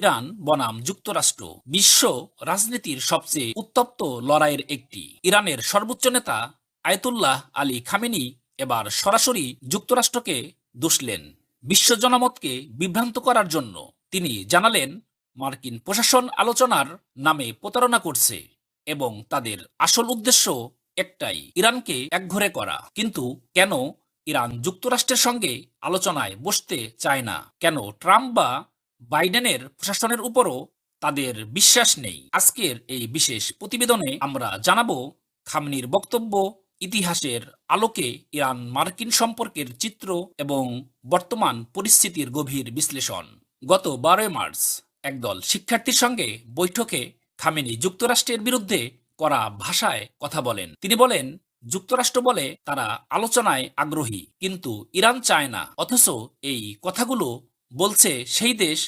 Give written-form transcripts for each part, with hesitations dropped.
Iran বনাম যুক্তরাষ্ট্র বিশ্ব রাজনীতির সবচেয়ে উত্তপ্ত লড়াইয়ের একটি। ইরানের সর্বোচ্চ নেতা আয়াতুল্লাহ আলী খামেনি এবার সরাসরি যুক্তরাষ্ট্রকে দুষলেন বিশ্ব জনমতকে বিভ্রান্ত করার জন্য। তিনি জানালেন, মার্কিন প্রশাসন আলোচনার নামে প্রতারণা করছে এবং তাদের আসল উদ্দেশ্য একটাই, ইরানকে একঘরে করা। কিন্তু কেন ইরান যুক্তরাষ্ট্রের সঙ্গে আলোচনায় বসতে চায় না? কেন ট্রাম্প বা বাইডেনের প্রশাসনের উপরও তাদের বিশ্বাস নেই? আজকের এই বিশেষ প্রতিবেদনে আমরা জানাবো খামেনির বক্তব্য, ইতিহাসের আলোকে ইরান মার্কিন সম্পর্কের চিত্র এবং বর্তমান পরিস্থিতির গভীর বিশ্লেষণ। গত 12 মার্চ একদল শিক্ষার্থীর সঙ্গে বৈঠকে খামেনি যুক্তরাষ্ট্রের বিরুদ্ধে কড়া ভাষায় কথা বলেন। তিনি বলেন, যুক্তরাষ্ট্র বলে তারা আলোচনায় আগ্রহী, কিন্তু ইরান চায় না। অথচ এই কথাগুলো বলছে সেই দেশ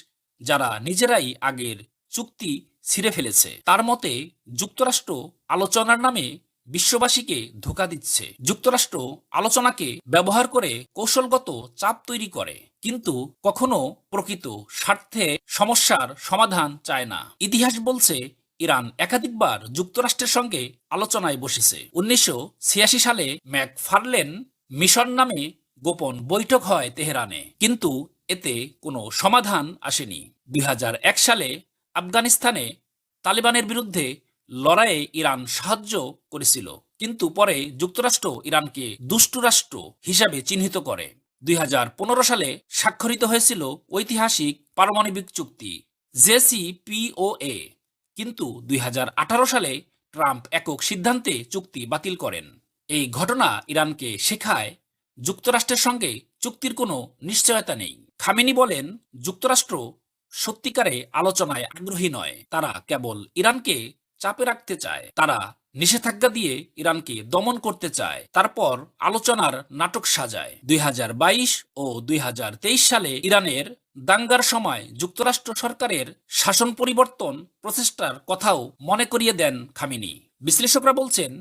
যারা নিজেরাই আগের চুক্তি ছিঁড়ে ফেলেছে। তার মতে যুক্তরাষ্ট্র আলোচনার নামে বিশ্ববাসীকে ধোঁকা দিচ্ছে। যুক্তরাষ্ট্র আলোচনাকে ব্যবহার করে কৌশলগত চাপ তৈরি করে, কিন্তু কখনো প্রকৃত স্বার্থে সমস্যার সমাধান চায় না। ইতিহাস বলছে ইরান একাধিকবার যুক্তরাষ্ট্রের সঙ্গে আলোচনায় বসেছে। 1986 সালে ম্যাকফার্লেন মিশন নামে গোপন বৈঠক হয় তেহরানে, কিন্তু এতে কোনো সমাধান আসেনি। 2001 সালে আফগানিস্তানে তালিবানের বিরুদ্ধে লড়াইয়ে ইরান সাহায্য করেছিল, কিন্তু পরে যুক্তরাষ্ট্র ইরানকে দুষ্টু রাষ্ট্র হিসাবে চিহ্নিত করে। 2015 সালে স্বাক্ষরিত হয়েছিল ঐতিহাসিক পারমাণবিক চুক্তি জেসিপিওএ, কিন্তু 2018 সালে ট্রাম্প একক সিদ্ধান্তে চুক্তি বাতিল করেন। এই ঘটনা ইরানকে শেখায় যুক্তরাষ্ট্রের সঙ্গে চুক্তির কোনো নিশ্চয়তা নেই। খামেনি বলেন, যুক্তরাষ্ট্র সত্যিকারে আলোচনায় আগ্রহী নয়, তারা কেবল ইরানকে চাপে রাখতে চায়। তারা নিষেধাজ্ঞা দিয়ে ইরানকে দমন করতে চায়, তারপর আলোচনার নাটক সাজায়। 2022 ও 2023 সালে ইরানের দাঙ্গার সময় যুক্তরাষ্ট্র সরকারের শাসন পরিবর্তন প্রচেষ্টার কথাও মনে করিয়ে দেন খামেনি। বিশ্লেষকরা বলছেন,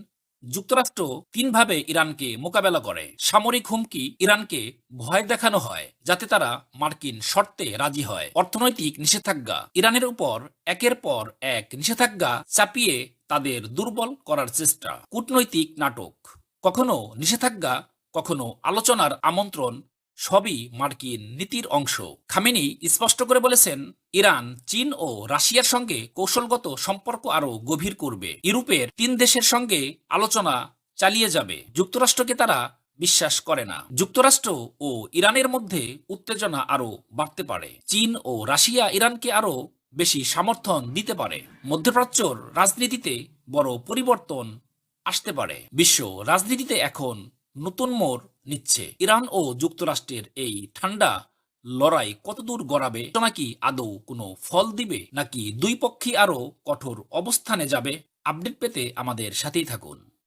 যুক্তরাষ্ট্র তিনভাবে ইরানকে মোকাবেলা করে। সামরিক হুমকি, ইরানকে ভয় দেখানো হয় যাতে তারা মার্কিন শর্তে রাজি হয়। অর্থনৈতিক নিষেধাজ্ঞা, ইরানের উপর একের পর এক নিষেধাজ্ঞা চাপিয়ে তাদের দুর্বল করার চেষ্টা। কূটনৈতিক নাটক, কখনো নিষেধাজ্ঞা, কখনো আলোচনার আমন্ত্রণ, সবই মার্কিন নীতির অংশ। খামেনি স্পষ্ট করে বলেছেন, ইরান চীন ও রাশিয়ার সঙ্গে কৌশলগত সম্পর্ক আরো গভীর করবে। ইউরোপের 3 দেশের সঙ্গে আলোচনা চালিয়ে যাবে। যুক্তরাষ্ট্রকে তারা বিশ্বাস করে না। যুক্তরাষ্ট্র ও ইরানের মধ্যে উত্তেজনা আরো বাড়তে পারে। চীন ও রাশিয়া ইরানকে আরো বেশি সমর্থন দিতে পারে। মধ্যপ্রাচ্যর রাজনীতিতে বড় পরিবর্তন আসতে পারে। বিশ্ব রাজনীতিতে এখন নতুন মোড় নিচ্ছে। ইরান ও যুক্তরাষ্ট্রের এই ঠান্ডা লড়াই কতদূর গড়াবে, নাকি আদৌ কোনো ফল দিবে, নাকি দুই পক্ষই আরো কঠোর অবস্থানে যাবে? আপডেট পেতে আমাদের সাথেই থাকুন।